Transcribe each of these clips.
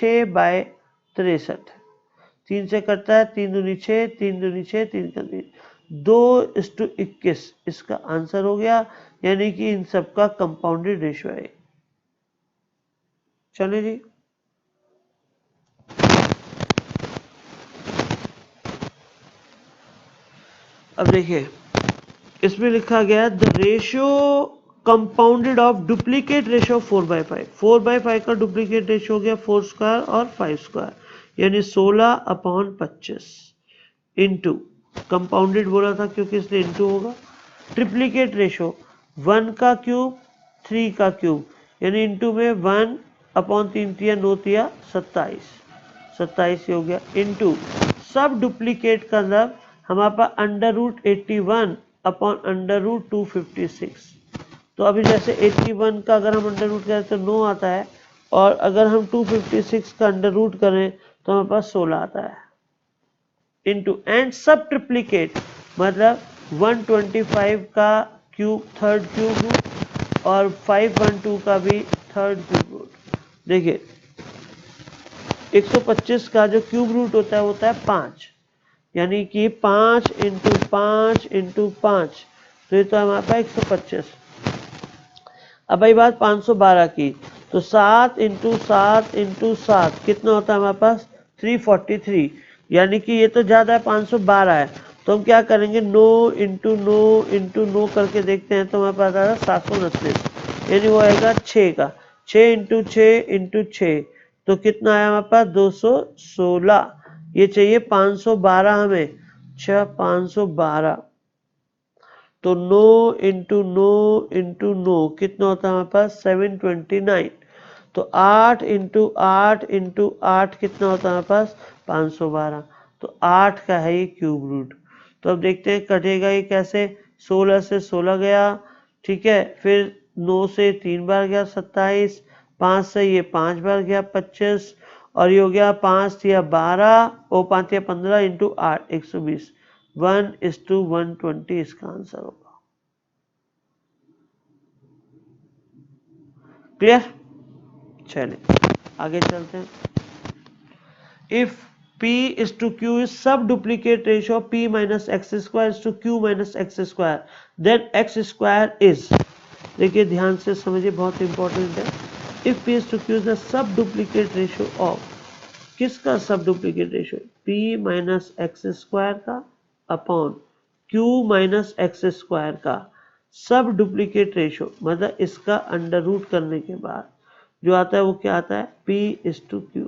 6/63, 3 से कटता है, 3 दूनी 6, 3 दूनी 6, 3 का 2:21 इसका आंसर हो गया, यानी कि इन सबका कंपाउंडेड रेशियो है। चलिए जी, अब देखिए इसमें लिखा गया the ratio compounded of duplicate ratio 4/5। 4/5 का डुप्लीकेट रेशियो हो गया 4 स्क्वायर और 5 स्क्वायर, यानी 16/25 इंटू, कंपाउंडेड बोला था क्योंकि इसलिए इंटू होगा, ट्रिप्लीकेट रेशियो 1 का क्यूब 3 का क्यूब, यानी इंटू में 1/3 तिया 9 तिया 27, 27 हो गया, इंटू सब डुप्लीकेट का मतलब हमारे पास √81/√256। तो अभी जैसे 81 का अगर हम अंडर रूट करें तो 9 आता है, और अगर हम 256 का अंडर रूट करें तो हमारे पास 16 आता है, इंटू एंड सब ट्रिप्लीकेट मतलब 125 का क्यूब थर्ड क्यूब रूट और 512 का भी थर्ड क्यूब रूट। देखिए 125 का जो क्यूब रूट होता है 5, यानी कि 5 × 5 × 5, तो ये तो हमारे पास 125। अब भाई बात 512 की, तो 7 × 7 × 7 कितना होता है हमारे पास 343, यानी कि ये तो ज़्यादा है 512 है, तो हम क्या करेंगे 9 × 9 × 9 करके देखते हैं, तो हमारे पास आ रहा है 729, यानी वो आएगा 6 का, 6 × 6 × 6, तो कितना आया हमारे पास 216, ये चाहिए 512 हमें, 512, तो 9 × 9 × 9 कितना होता है हमारे पास 729, तो 8 × 8 × 8 कितना होता है हमारे पास 512, तो 8 का है ये क्यूब रूट। तो अब देखते हैं कटेगा ये कैसे, 16 से 16 गया, ठीक है, फिर 9 से 3 बार गया 27, 5 से ये 5 बार गया 25, और ये हो गया 5 या 12 और 5 या 15 × 8 120, 1:120 इसका आंसर होगा। क्लियर? चलिए आगे चलते हैं। If P is to Q is sub duplicate ratio of P minus x square is to Q minus x square, then x square is, देखिए ध्यान से समझिए, बहुत इंपॉर्टेंट है। If P is to Q is the sub duplicate ratio of, किसका sub duplicate ratio, P minus x square का upon Q minus x square का sub duplicate ratio, मतलब इसका अंडर रूट करने के बाद जो आता है वो क्या आता है P/Q।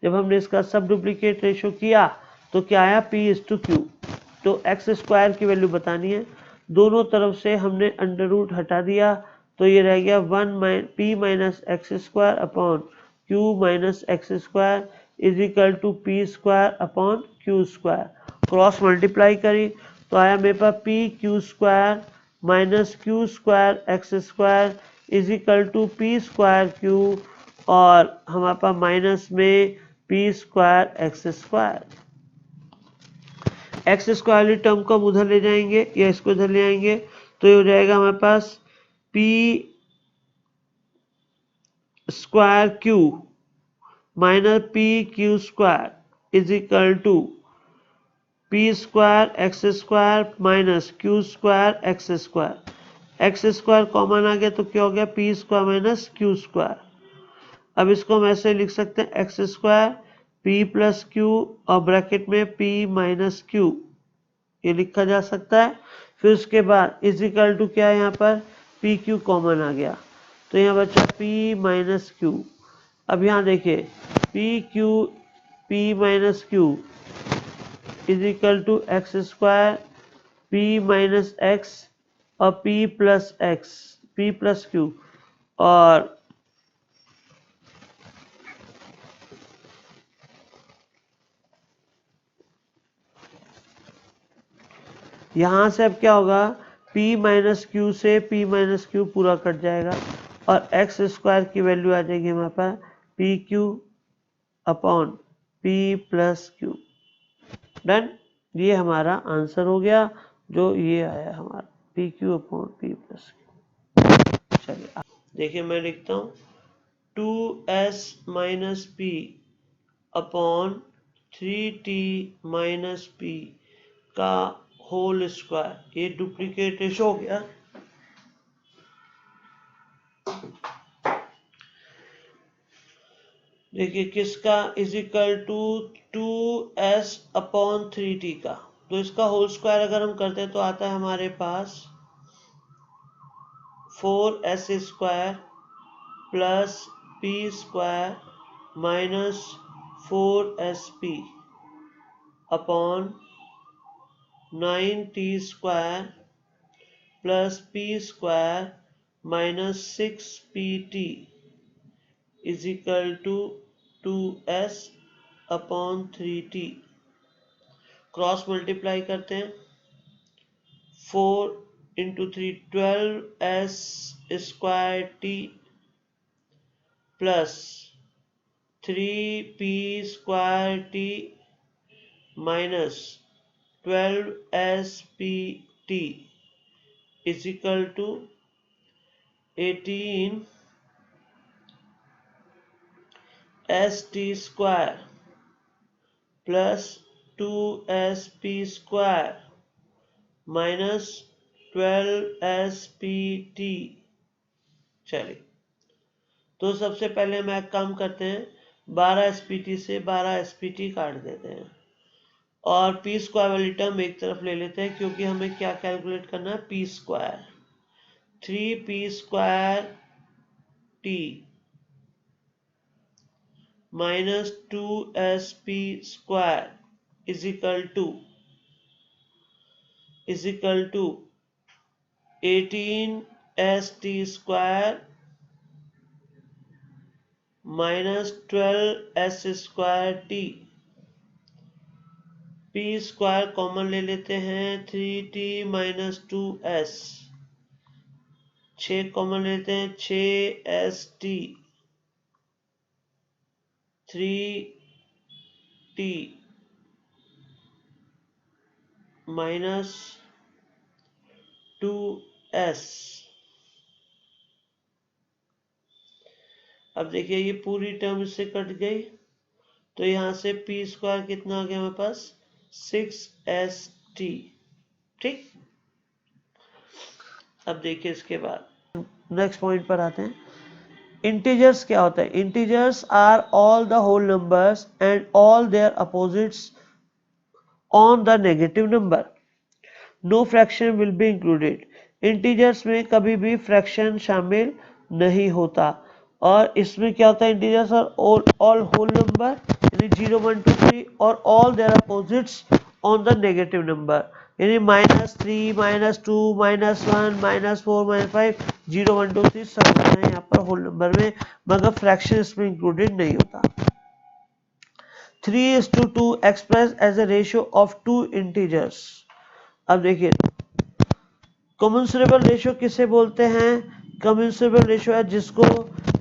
जब हमने इसका सब डुप्लीकेट रेशियो किया तो क्या आया P/Q, तो एक्स स्क्वायर की वैल्यू बतानी है, दोनों तरफ से हमने अंडर रूट हटा दिया, तो ये रह गया P minus x square upon Q minus x square is equal to P² upon Q², cross multiply करी तो आया मेरे पास PQ² minus Q² x square is equal to P²Q, और हमारे पास माइनस में P² x square. X square वाली टर्म को हम उधर ले जाएंगे या इसको इधर ले आएंगे, तो ये हो जाएगा हमारे पास P²Q minus PQ² is equal to P² x square minus Q² x square. X square common आ गया तो क्या हो गया P² माइनस Q²। अब इसको हम ऐसे लिख सकते हैं एक्स स्क्वायर P+Q और ब्रैकेट में P माइनस Q, ये लिखा जा सकता है। फिर उसके बाद इज इक्वल टू क्या है, यहाँ पर PQ कॉमन आ गया, तो यहाँ बचा P माइनस Q। अब यहाँ देखिए P minus Q is equal to X square P minus X और P प्लस Q, और यहाँ से अब क्या होगा P माइनस Q से P माइनस Q पूरा कट जाएगा, और एक्स स्क्वायर की वैल्यू आ जाएगी हमारे पास PQ अपॉन P+Q। डन, ये हमारा आंसर हो गया, जो ये आया हमारा PQ अपॉन P+Q। चलिए देखिए मैं लिखता हूँ 2s minus P upon 3t minus P का होल स्क्वायर। ये डुप्लीकेट रेशो हो गया। देखिए किसका is equal to 2s upon 3t का, तो इसका होल स्क्वायर अगर हम करते हैं तो आता है हमारे पास 4s square plus p square minus 4sp upon 9t square plus p square minus 6pt is equal to 2s upon 3t। Cross multiply करते हैं, 4 into 3 12s square t plus 3p square t minus 12spt is equal to 18 st square plus 2sp square minus 12spt। चलिए तो सबसे पहले हम एक काम करते हैं, 12spt से 12spt काट देते हैं और p स्क्वायर वाली टर्म एक तरफ ले लेते हैं, क्योंकि हमें क्या कैलकुलेट करना है, p square. 3p square t minus 2sp square is equal to 18st square minus 12s square t। p square common ले लेते हैं, 3t माइनस 2s, 6 कॉमन लेते हैं, 6st 3t माइनस 2s। अब देखिए ये पूरी टर्म इससे कट गई, तो यहां से p स्क्वायर कितना आ गया हमारे पास, 6st। ठीक, अब देखिए इसके बाद नेक्स्ट पॉइंट पर आते हैं। इंटीजर्स क्या होता है? Integers are all the whole numbers and all their opposites on the negative number. No fraction will be included. Integers में कभी भी फ्रैक्शन शामिल नहीं होता। और इसमें क्या होता है, इंटीजर्स और ऑल होल नंबर यानी 0 1 2 3 और all their opposites on the negative number, यानी -3 -2 -1 -4 -5 0 1 2 3 सब होते हैं यहाँ पर होल नंबर में, मगर फ्रैक्शन इसमें इंक्लूडेड नहीं होता। 3:2 express as a ratio of two integers. अब देखिए कमेंसुरेबल रेशियो किसे बोलते हैं? कमेंसुरेबल रेशियो है जिसको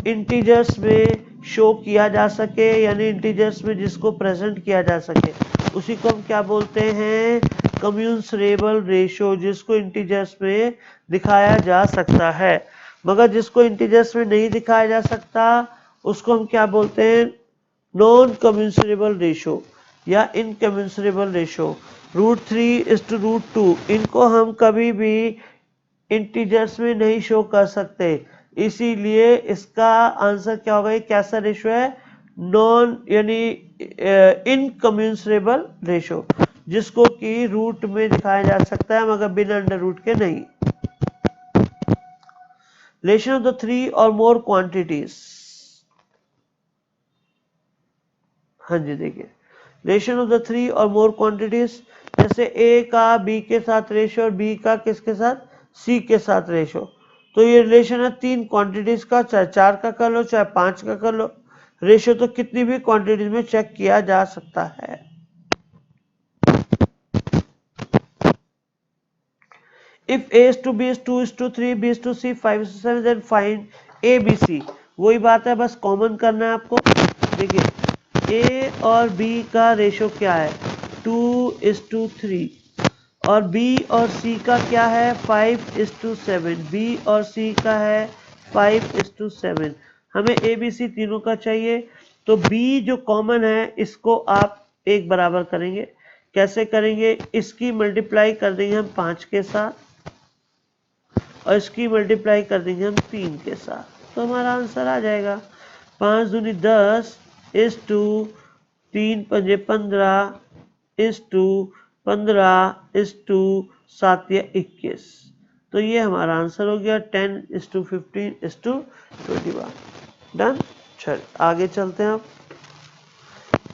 इंटीजर्स में शो किया जा सके, यानी इंटीजर्स में जिसको प्रेजेंट किया जा सके, उसी को हम क्या बोलते हैं, कमेंसुरेबल रेशियो, जिसको इंटीजर्स में दिखाया जा सकता है। मगर जिसको इंटीजर्स में नहीं दिखाया जा सकता उसको हम क्या बोलते हैं, नॉन कमेंसुरेबल रेशियो या इनकमेंसुरेबल रेशियो। √3:2 इनको हम कभी भी इंटीजर्स में नहीं शो कर सकते, इसीलिए इसका आंसर क्या होगा, ये कैसा रेशियो है, नॉन यानी इनकमेंसुरेबल रेशियो, जिसको कि रूट में दिखाया जा सकता है मगर बिना अंडर रूट के नहीं। रेशियो ऑफ द 3 और मोर क्वांटिटीज। हाँ जी देखिए, रेशियो ऑफ द 3 और मोर क्वांटिटीज, जैसे ए का बी के साथ रेशियो और बी का किसके साथ, सी के साथ रेशियो। तो ये रिलेशन है 3 क्वांटिटीज का, चाहे 4 का कर लो चाहे 5 का कर लो, रेशियो तो कितनी भी क्वांटिटीज में चेक किया जा सकता है। If A:2B:2:3 B:3 5:7 then find ABC। वही बात है, बस कॉमन करना है आपको। देखिए ए और बी का रेशियो क्या है, 2:3, और B और C का क्या है, 5:7। B और C का है 5:7। हमें ए बी सी तीनों का चाहिए, तो बी जो कॉमन है इसको आप एक बराबर करेंगे। कैसे करेंगे? इसकी मल्टीप्लाई कर देंगे हम 5 के साथ और इसकी मल्टीप्लाई कर देंगे हम 3 के साथ, तो हमारा आंसर आ जाएगा 5 दूनी 10 इस टू 3 पंजे 15 इस टू 15 इस टू 7 या 21। तो ये हमारा आंसर हो गया 10:15:21। डन। चल आगे चलते हैं। आप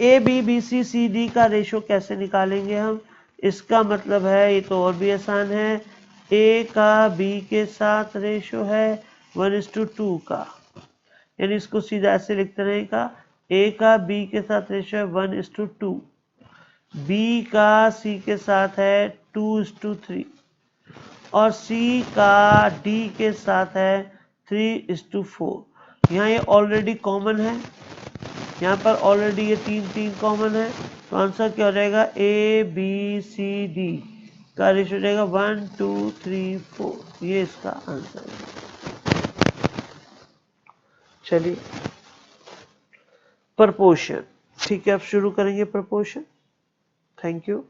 A B B C C D का रेशो कैसे निकालेंगे हम? इसका मतलब है, ये तो और भी आसान है, ए का बी के साथ रेशो है 1:2 का, यानी इसको सीधा ऐसे लिखते रहेगा, ए का बी के साथ रेशो है 1:2, बी का सी के साथ है 2:3 और सी का डी के साथ है 3:4। यहाँ ये ऑलरेडी कॉमन है, यहाँ पर ऑलरेडी ये 3 कॉमन है, तो आंसर क्या हो जाएगा? ए बी सी डी का रेशो हो जाएगा 1 2 3 4। ये इसका आंसर है। चलिए प्रपोर्शन, ठीक है, अब शुरू करेंगे प्रपोर्शन। Thank you.